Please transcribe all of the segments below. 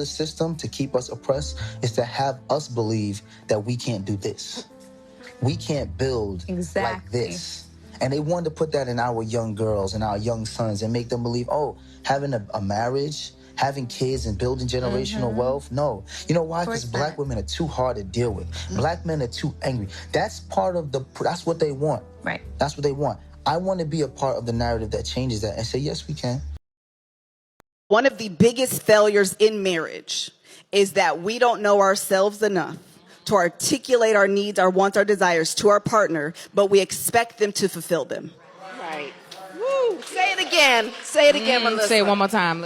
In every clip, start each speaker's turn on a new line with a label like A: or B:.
A: the system to keep us oppressed is to have us believe that we can't do this. We can't build like this. And they wanted to put that in our young girls and our young sons and make them believe, oh, having a marriage, having kids and building generational wealth. No. You know why? Because black women are too hard to deal with. Black men are too angry. That's part of that's what they want.
B: Right.
A: That's what they want. I want to be a part of the narrative that changes that and say, yes, we can.
C: One of the biggest failures in marriage is that we don't know ourselves enough to articulate our needs, our wants, our desires to our partner, but we expect them to fulfill them.
D: Right. Woo. Say it again. Say it again, Melissa.
B: Say it one more time.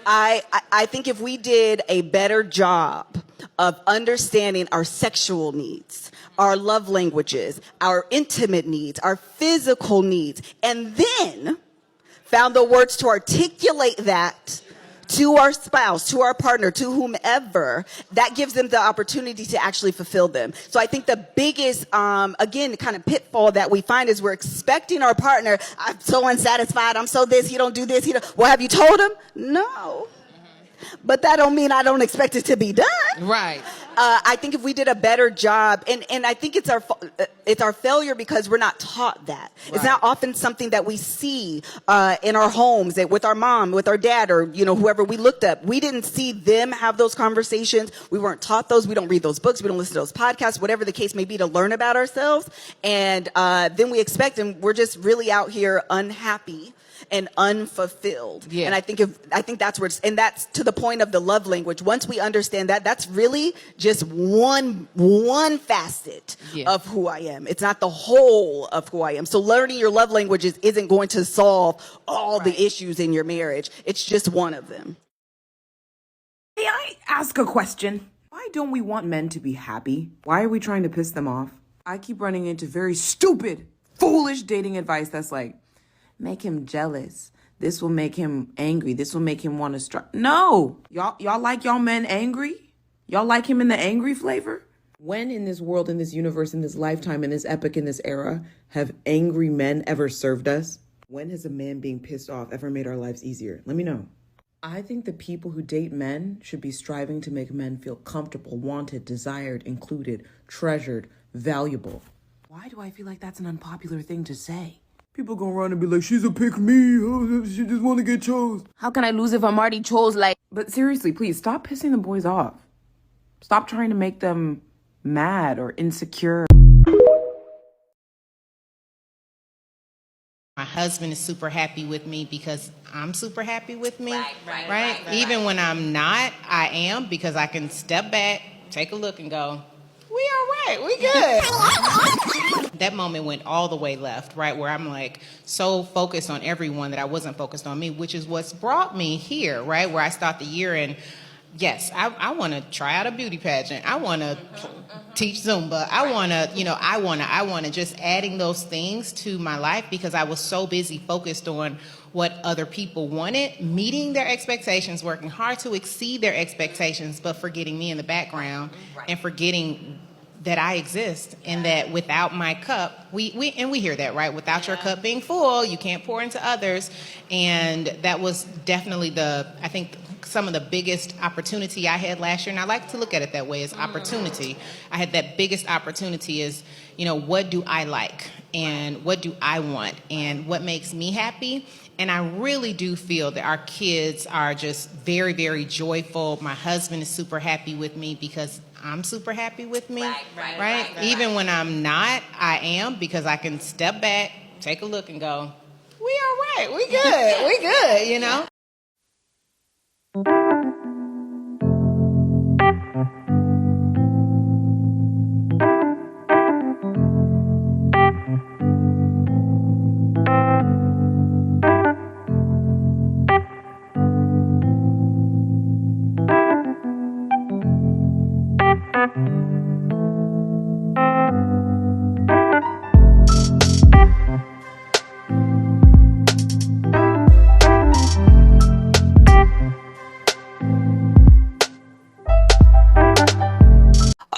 C: I think if we did a better job of understanding our sexual needs, our love languages, our intimate needs, our physical needs, and then found the words to articulate that to our spouse, to our partner, to whomever, that gives them the opportunity to actually fulfill them. So I think the biggest, again, kind of pitfall that we find is we're expecting our partner, I'm so unsatisfied, I'm so this, he don't do this, well, have you told him? No. But that don't mean I don't expect it to be done.
B: Right.
C: I think if we did a better job, and I think it's our failure because we're not taught that. Right. It's not often something that we see in our homes, with our mom, with our dad, or whoever we looked up. We didn't see them have those conversations. We weren't taught those. We don't read those books. We don't listen to those podcasts, whatever the case may be, to learn about ourselves. And then we expect, and we're just really out here unhappy and unfulfilled. Yeah. And I think that's where and that's to the point of the love language. Once we understand that, that's really just one facet of who I am. It's not the whole of who I am. So learning your love languages isn't going to solve all the issues in your marriage. It's just one of them.
E: May I ask a question? Why don't we want men to be happy? Why are we trying to piss them off? I keep running into very stupid, foolish dating advice that's like, make him jealous. This will make him angry. This will make him want to strike. No. Y'all like y'all men angry? Y'all like him in the angry flavor? When in this world, in this universe, in this lifetime, in this epoch, in this era, have angry men ever served us? When has a man being pissed off ever made our lives easier? Let me know. I think the people who date men should be striving to make men feel comfortable, wanted, desired, included, treasured, valuable. Why do I feel like that's an unpopular thing to say? People gonna run and be like, she's a pick me. Oh, she just want to get chose.
B: How can I lose if I'm already chose?
E: But seriously, please stop pissing the boys off. Stop trying to make them mad or insecure.
F: My husband is super happy with me because I'm super happy with me. Right. Even when I'm not, I am, because I can step back, take a look, and go, we all right, we good. That moment went all the way left, right, where I'm like so focused on everyone that I wasn't focused on me, which is what's brought me here, right, where I start the year and yes, I want to try out a beauty pageant. I want to teach Zumba. I want to just adding those things to my life because I was so busy focused on what other people wanted, meeting their expectations, working hard to exceed their expectations, but forgetting me in the background and forgetting that I exist and that without my cup, we hear that, right? Without your cup being full, you can't pour into others. And that was definitely I think some of the biggest opportunity I had last year, and I like to look at it that way, as opportunity. I had that biggest opportunity is, what do I like? And what do I want? And what makes me happy? And I really do feel that our kids are just very, very joyful. My husband is super happy with me because I'm super happy with me, right? Even when I'm not, I am, because I can step back, take a look, and go, we all right, we good, we good,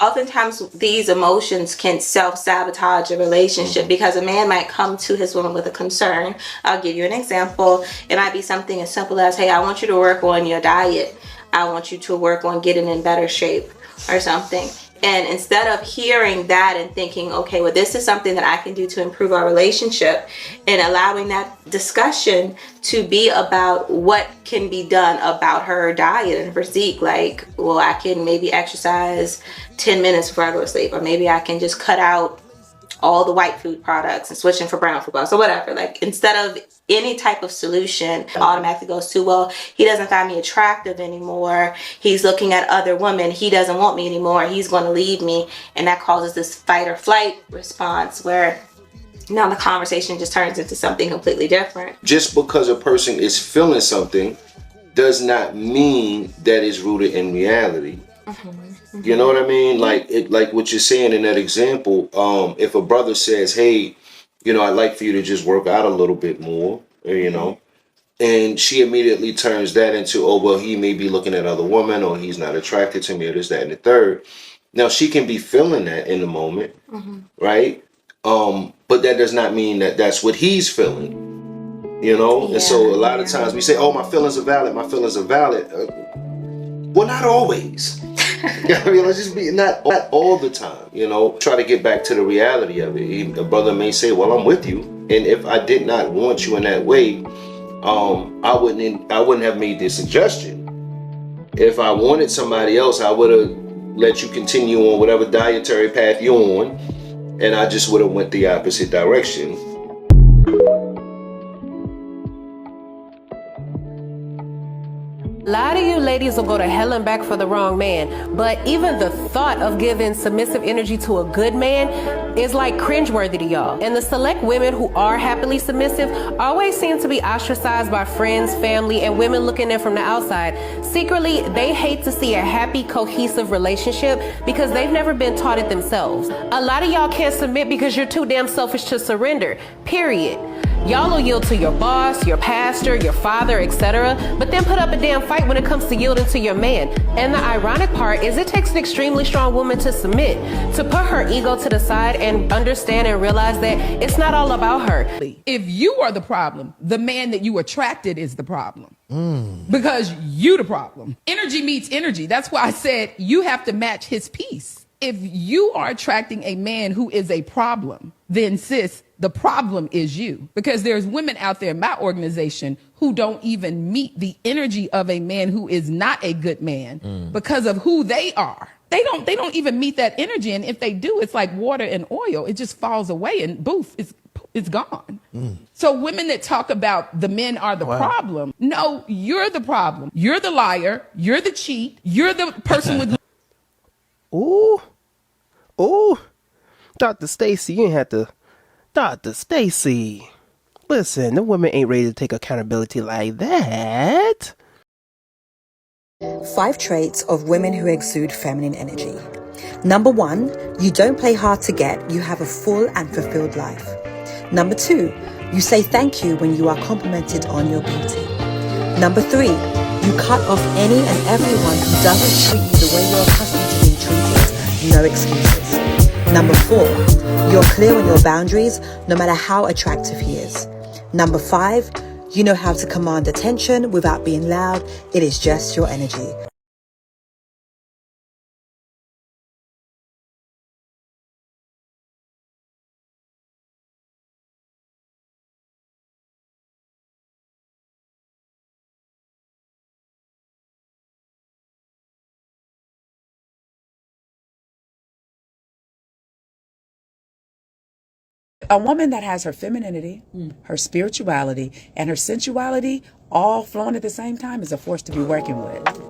G: Oftentimes these emotions can self-sabotage a relationship because a man might come to his woman with a concern. I'll give you an example. It might be something as simple as, hey, I want you to work on your diet. I want you to work on getting in better shape or something. And instead of hearing that and thinking, okay, well, this is something that I can do to improve our relationship, and allowing that discussion to be about what can be done about her diet and physique. Like, well, I can maybe exercise 10 minutes before I go to sleep, or maybe I can just cut out all the white food products and switching for brown food products or whatever. Like, instead of any type of solution automatically goes to, well, he doesn't find me attractive anymore, he's looking at other women, he doesn't want me anymore, he's going to leave me, and that causes this fight or flight response where now the conversation just turns into something completely different.
H: Just because a person is feeling something does not mean that it's rooted in reality. You know what I mean? Like what you're saying in that example, if a brother says, hey, you know, I'd like for you to just work out a little bit more, you know, and she immediately turns that into, oh, well, he may be looking at other women, or he's not attracted to me, or this, that, and the third. Now, she can be feeling that in the moment, right? But that does not mean that that's what he's feeling, you know? And so a lot of times we say, oh, my feelings are valid, my feelings are valid. Well, not always. I mean, let's just be not all the time, you know. Try to get back to the reality of it. A brother may say, well, I'm with you, and if I did not want you in that way, I wouldn't have made this suggestion. If I wanted somebody else, I would have let you continue on whatever dietary path you're on, and I just would have went the opposite direction.
I: A lot of you ladies will go to hell and back for the wrong man, but even the thought of giving submissive energy to a good man is like cringeworthy to y'all. And the select women who are happily submissive always seem to be ostracized by friends, family, and women looking in from the outside. Secretly, they hate to see a happy, cohesive relationship because they've never been taught it themselves. A lot of y'all can't submit because you're too damn selfish to surrender, period. Y'all will yield to your boss, your pastor, your father, etc., but then put up a damn fight when it comes to yielding to your man. And the ironic part is it takes an extremely strong woman to submit, to put her ego to the side and understand and realize that it's not all about her.
B: If you are the problem, the man that you attracted is the problem. Because you the problem. Energy meets energy. That's why I said you have to match his piece. If you are attracting a man who is a problem, then sis, the problem is you. Because there's women out there in my organization who don't even meet the energy of a man who is not a good man because of who they are. They don't even meet that energy. And if they do, it's like water and oil. It just falls away and boof, it's gone. So women that talk about the men are the problem. No, you're the problem. You're the liar. You're the cheat. You're the person with...
J: Ooh, Dr. Stacy, you ain't have to. Dr. Stacy, listen, the women ain't ready to take accountability like that.
K: 5 traits of women who exude feminine energy. Number 1, you don't play hard to get, you have a full and fulfilled life. Number 2, you say thank you when you are complimented on your beauty. Number 3, you cut off any and everyone who doesn't treat you the way you're accustomed to being treated. No excuses. Number 4, you're clear on your boundaries no matter how attractive he is. Number 5, you know how to command attention without being loud. It is just your energy.
E: A woman that has her femininity, her spirituality, and her sensuality all flowing at the same time is a force to be working with.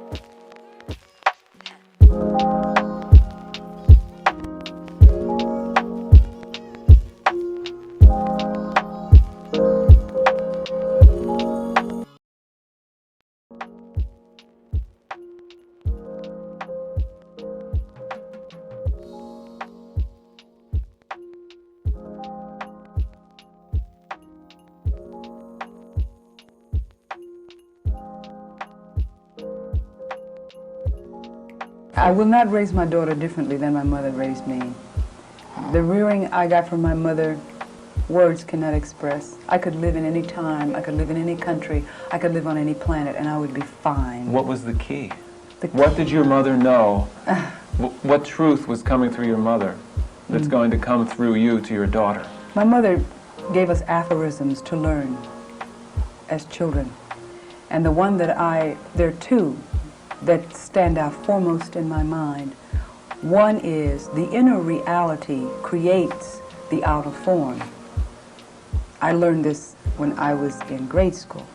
L: I will not raise my daughter differently than my mother raised me. The rearing I got from my mother, words cannot express. I could live in any time, I could live in any country, I could live on any planet, and I would be fine.
M: What was the key? What did your mother know? What truth was coming through your mother that's going to come through you to your daughter?
L: My mother gave us aphorisms to learn as children. And the one that there are two that stand out foremost in my mind. One is the inner reality creates the outer form. I learned this when I was in grade school.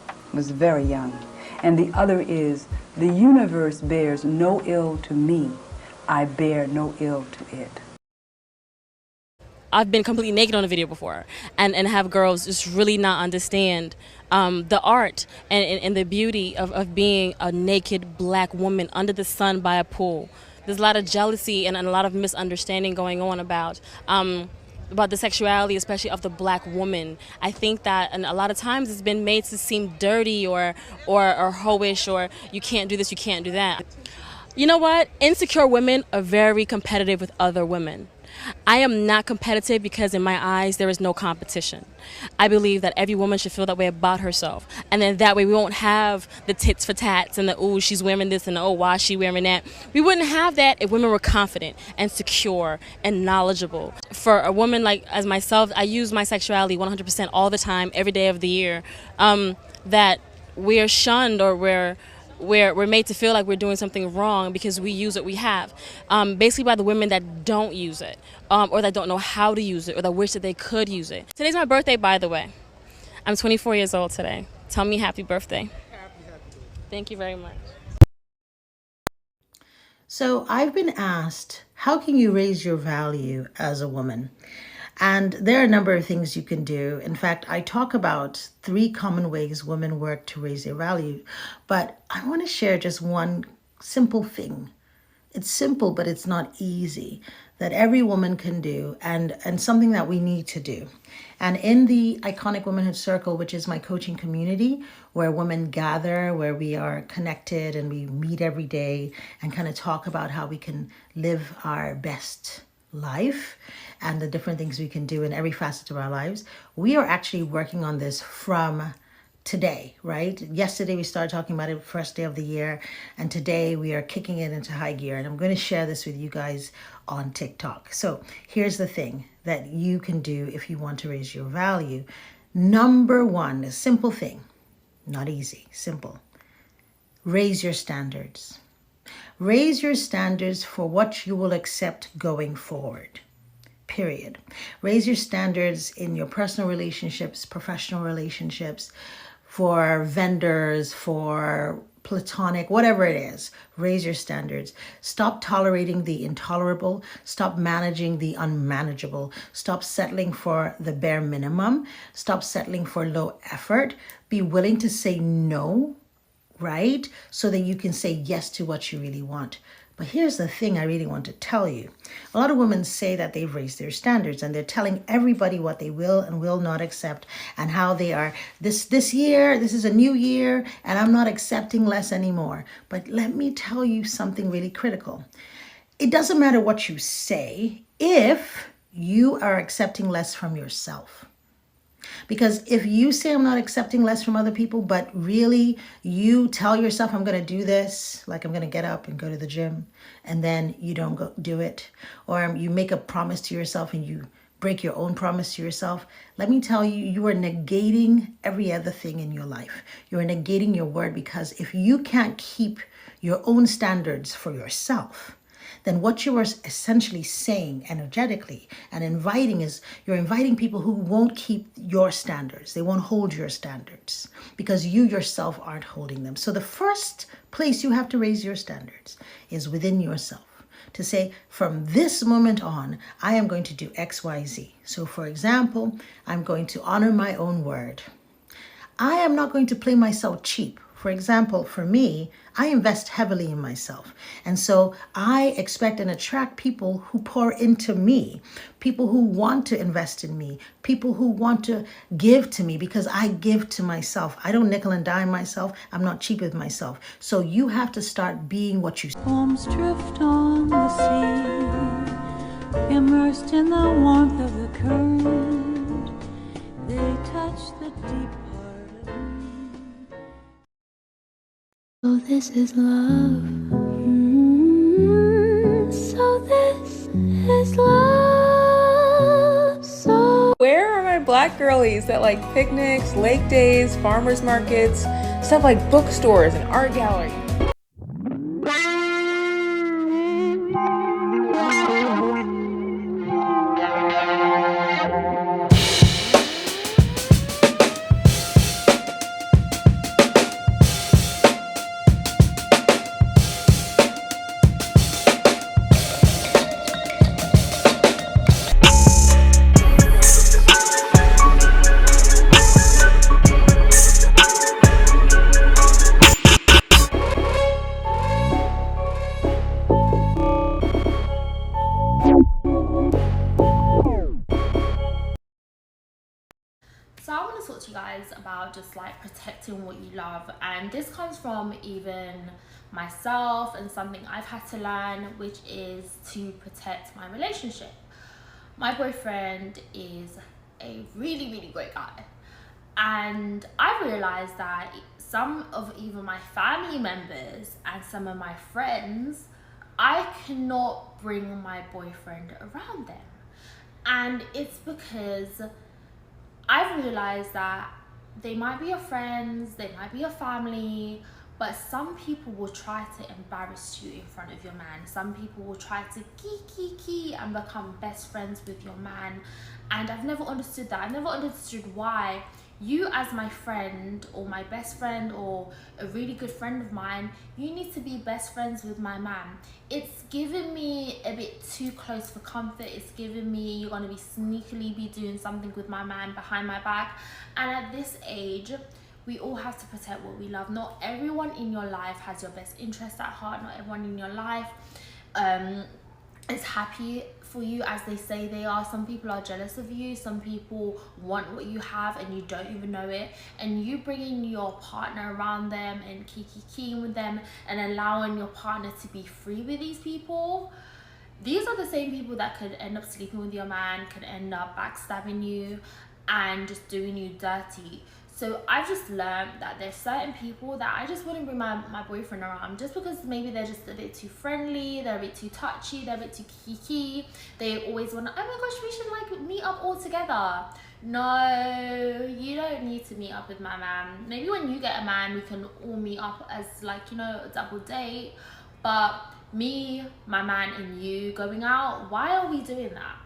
L: I was very young. And the other is the universe bears no ill to me. I bear no ill to it.
N: I've been completely naked on a video before and have girls just really not understand the art and the beauty of being a naked black woman under the sun by a pool. There's a lot of jealousy and a lot of misunderstanding going on about the sexuality, especially of the black woman. I think that and a lot of times it's been made to seem dirty or hoish, or you can't do this, you can't do that. You know what? Insecure women are very competitive with other women. I am not competitive because in my eyes there is no competition. I believe that every woman should feel that way about herself, and then that way we won't have the tits for tats and the oh she's wearing this and the oh why is she wearing that. We wouldn't have that if women were confident and secure and knowledgeable. For a woman like as myself, I use my sexuality 100% all the time, every day of the year. That we're shunned or we're made to feel like we're doing something wrong because we use what we have, basically by the women that don't use it, or that don't know how to use it, or that wish that they could use it. Today's my birthday, by the way. I'm 24 years old today. Tell me happy birthday. Thank you very much.
O: So I've been asked, how can you raise your value as a woman? And there are a number of things you can do. In fact, I talk about 3 common ways women work to raise their value. But I want to share just one simple thing. It's simple, but it's not easy, that every woman can do and something that we need to do. And in the Iconic Womanhood Circle, which is my coaching community, where women gather, where we are connected and we meet every day and kind of talk about how we can live our best life and the different things we can do in every facet of our lives. We are actually working on this from today, right? Yesterday we started talking about it, first day of the year, and today we are kicking it into high gear, and I'm going to share this with you guys on TikTok. So here's the thing that you can do if you want to raise your value. Number 1, a simple thing, not easy, simple. Raise your standards. Raise your standards for what you will accept going forward. Period. Raise your standards in your personal relationships, professional relationships, for vendors, for platonic, whatever it is. Raise your standards. Stop tolerating the intolerable. Stop managing the unmanageable. Stop settling for the bare minimum. Stop settling for low effort. Be willing to say no, right? So that you can say yes to what you really want. But here's the thing I really want to tell you. A lot of women say that they've raised their standards and they're telling everybody what they will and will not accept and how they are this year, this is a new year and I'm not accepting less anymore. But let me tell you something really critical. It doesn't matter what you say if you are accepting less from yourself. Because if you say I'm not accepting less from other people, but really you tell yourself I'm going to do this, like I'm going to get up and go to the gym, and then you don't go do it, or you make a promise to yourself and you break your own promise to yourself, let me tell you, you are negating every other thing in your life. You are negating your word, because if you can't keep your own standards for yourself, then what you are essentially saying energetically and inviting is you're inviting people who won't keep your standards. They won't hold your standards because you yourself aren't holding them. So the first place you have to raise your standards is within yourself. To say, from this moment on, I am going to do X, Y, Z. So for example, I'm going to honor my own word. I am not going to play myself cheap. For example, for me, I invest heavily in myself. And so I expect and attract people who pour into me, people who want to invest in me, people who want to give to me, because I give to myself. I don't nickel and dime myself. I'm not cheap with myself. So you have to start being what you say.
P: Homes drift on the sea, immersed in the warmth of the current. They touch the deep part of me.
O: Oh,
P: this is love. So this is love. So
Q: where are my black girlies that like picnics, lake days, farmers markets, stuff like bookstores and art galleries?
R: So I want to talk to you guys about just like protecting what you love, and this comes from even myself and something I've had to learn, which is to protect my relationship. My boyfriend is a really, really great guy, and I realized that some of even my family members and some of my friends, I cannot bring my boyfriend around them, and it's because I've realized that they might be your friends, they might be your family, but some people will try to embarrass you in front of your man. Some people will try to key and become best friends with your man. And I've never understood that. I've never understood why you, as my friend or my best friend or a really good friend of mine, you need to be best friends with my man. It's giving me a bit too close for comfort. It's giving me you're going to be sneakily be doing something with my man behind my back. And at this age, we all have to protect what we love. Not everyone in your life has your best interest at heart. Not everyone in your life is happy for you as they say they are. Some people are jealous of you. Some people want what you have and you don't even know it. And you bringing your partner around them and keying with them and allowing your partner to be free with these people, these are the same people that could end up sleeping with your man, could end up backstabbing you and just doing you dirty. So I've just learned that there's certain people that I just wouldn't bring my boyfriend around, just because maybe they're just a bit too friendly, they're a bit too touchy, they're a bit too kiki. They always want to, oh my gosh, we should like meet up all together. No, you don't need to meet up with my man. Maybe when you get a man, we can all meet up as like, you know, a double date. But me, my man and you going out, why are we doing that?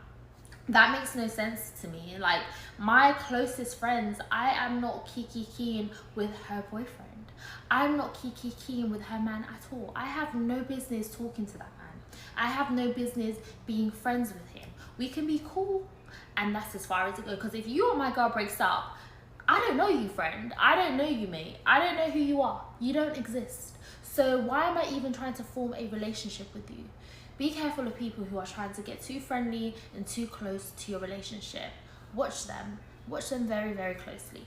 R: That makes no sense to me. Like, my closest friends, I am not keen with her boyfriend. I'm not keen with her man at all. I have no business talking to that man. I have no business being friends with him. We can be cool, and that's as far as it goes. Because if you and my girl breaks up, I don't know you, friend. I don't know you, mate. I don't know who you are. You don't exist. So why am I even trying to form a relationship with you? Be careful of people who are trying to get too friendly and too close to your relationship. Watch them very, very closely.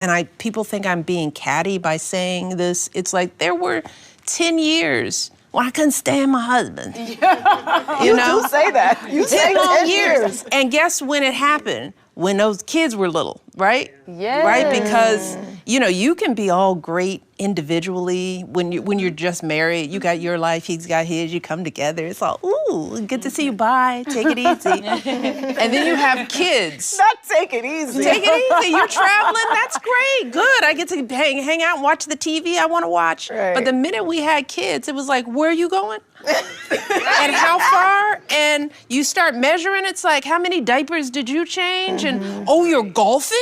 S: And people think I'm being catty by saying this. It's like there were 10 years when I couldn't stand my husband. You know?
D: do say that. You say
S: 10 years. And guess when it happened? When those kids were little, right?
D: Yes.
S: Right? Because, you know, you can be all great individually when you're just married. You got your life, he's got his, you come together. It's all, ooh, good to see you, bye, take it easy. And then you have kids.
D: Not take it easy.
S: Take it easy, you're traveling, that's great, good. I get to hang out and watch the TV I want to watch.
D: Right.
S: But the minute we had kids, it was like, where are you going? And how far? And you start measuring, it's like, how many diapers did you change? And, oh, you're golfing?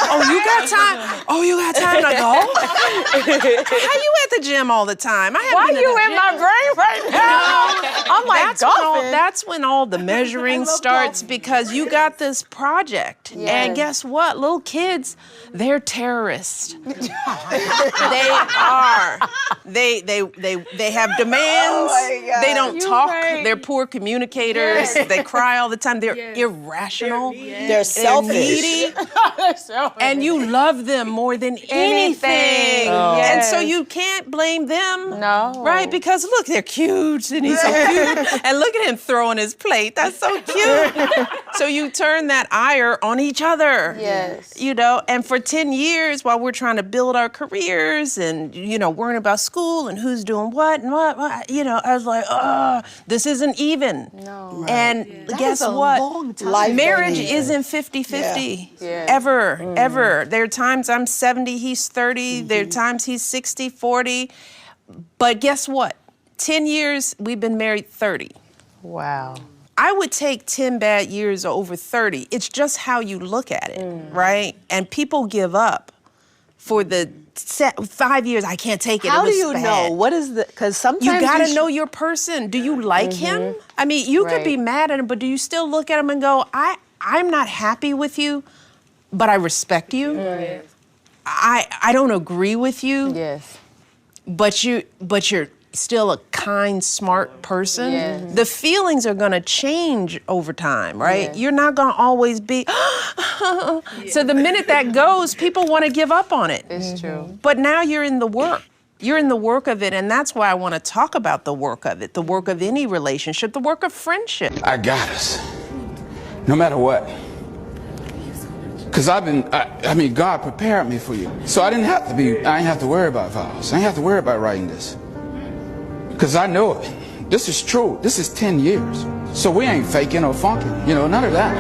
S: Oh, you got time? Oh, you got time to golf? How you at the gym all the time?
D: Why you in my brain right now? I'm like,
S: that's when all the measuring starts, because you got this project.
D: Yes.
S: And guess what? Little kids, they're terrorists. They are. They have demands. They don't talk. Right. They're poor communicators. Yes. They cry all the time. They're irrational.
D: They're selfish.
S: They're needy. And you love them more than anything.
D: Oh.
S: And so you can't can't blame them.
Q: No.
S: Right? Because look, they're cute and he's so cute. And look at him throwing his plate. That's so cute. So you turn that ire on each other.
Q: Yes.
S: You know, and for 10 years while we're trying to build our careers and, you know, worrying about school and who's doing what and what, you know, I was like, oh, this isn't even.
Q: No.
S: And guess what? Marriage isn't 50-50. Ever. There are times I'm 70, he's 30. There are times he's 60, 40. But guess what? 10 years, we've been married 30.
Q: Wow.
S: I would take 10 bad years over 30. It's just how you look at it, right? And people give up for the 5 years. I can't take it.
D: How
S: it was
D: do you
S: bad.
D: know? What is the, because sometimes
S: You gotta know your person. Do you like him? I mean, you could be mad at him, but do you still look at him and go, I'm not happy with you, but I respect you. I don't agree with you.
Q: Yes.
S: But you're still a kind, smart person.
Q: Yes.
S: The feelings are gonna change over time, right?
Q: Yes.
S: You're not gonna always be, so the minute that goes, people wanna give up on it.
Q: It's true.
S: But now you're in the work. You're in the work of it, and that's why I wanna talk about the work of it, the work of any relationship, the work of friendship.
T: I got us, no matter what. Because I mean, God prepared me for you. So I didn't have to worry about vows. I didn't have to worry about writing this. Because I know it. This is true. This is 10 years. So we ain't faking or funking. You know, none of that.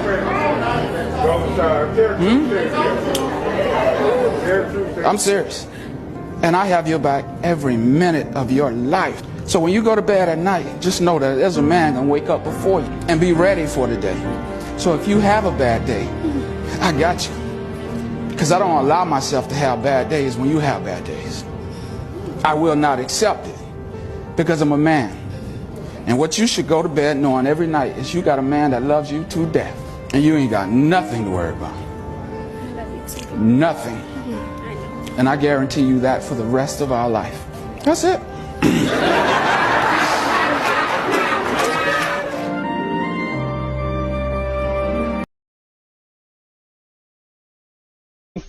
T: I'm serious. And I have your back every minute of your life. So when you go to bed at night, just know that there's a man gonna wake up before you and be ready for the day. So if you have a bad day, I got you. Because I don't allow myself to have bad days when you have bad days. I will not accept it because I'm a man. And what you should go to bed knowing every night is you got a man that loves you to death. And you ain't got nothing to worry about. Nothing. And I guarantee you that for the rest of our life. That's it.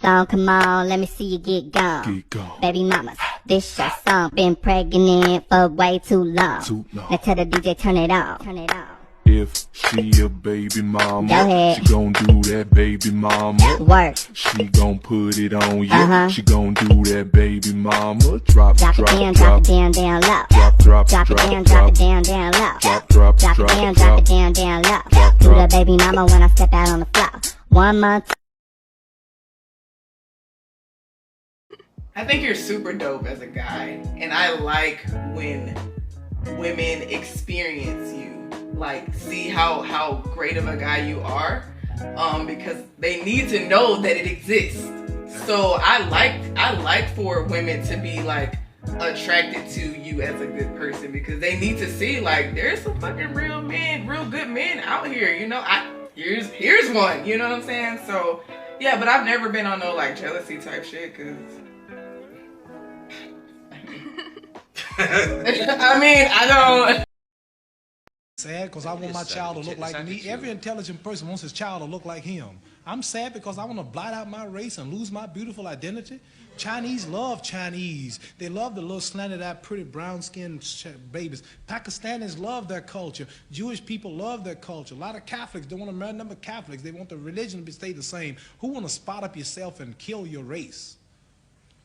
U: Song, come on, let me see you get gone. Baby mamas, this your song. Been pregnant for way too long. Now tell the DJ, turn it off. Turn it off.
V: If she a baby mama,
U: Go ahead.
V: she gon' do that baby mama.
U: Work.
V: She gon' put it on you. She gon' do that baby mama. Drop,
U: Drop
V: drop,
U: it down,
V: drop,
U: drop it down, down low.
V: drop, drop,
U: Drop it down, drop it down, down low.
V: drop, drop,
U: Drop it
V: drop,
U: down, drop it down, down low. Do the baby mama when I step out on the floor. 1 month.
E: I think you're super dope as a guy, and I like when women experience you, like see how great of a guy you are, because they need to know that it exists. So I like for women to be like attracted to you as a good person, because they need to see like there's some fucking real men, real good men out here. You know, here's one. You know what I'm saying? So yeah, but I've never been on no like jealousy type shit, cause. I mean, I don't.
W: Sad because I want my child to look like me. Every intelligent person wants his child to look like him. I'm sad because I want to blot out my race and lose my beautiful identity. Chinese love Chinese. They love the little slanted-eyed, pretty brown-skinned babies. Pakistanis love their culture. Jewish people love their culture. A lot of Catholics don't want to marry a number of Catholics. They want the religion to stay the same. Who want to spot up yourself and kill your race?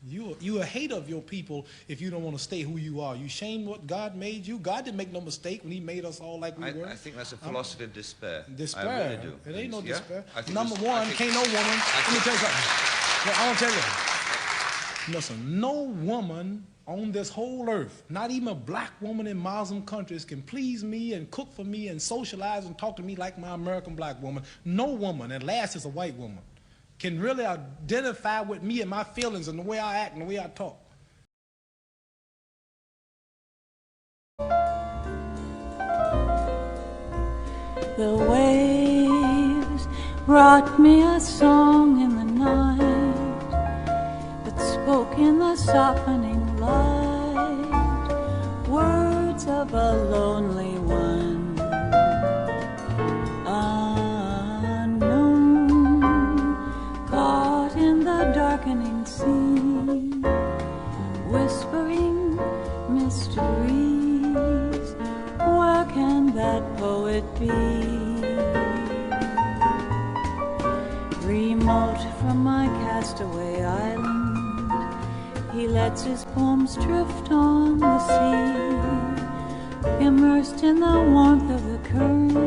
W: You a hater of your people if you don't want to stay who you are. You shame what God made you. God didn't make no mistake when he made us all like we were.
X: I think that's a philosophy of despair.
W: Despair.
X: I really do.
W: It ain't no despair.
X: Number
W: one, can't no woman. Let me tell you something. I want to tell you. Listen, no woman on this whole earth, not even a black woman in Muslim countries, can please me and cook for me and socialize and talk to me like my American black woman. No woman, and last is a white woman, can really identify with me and my feelings and the way I act and the way I talk.
P: The waves brought me a song in the night that spoke in the softening light, words of a lonely one. Caught in the darkening sea, whispering it be. Remote from my castaway island, he lets his poems drift on the sea, immersed in the warmth of the current.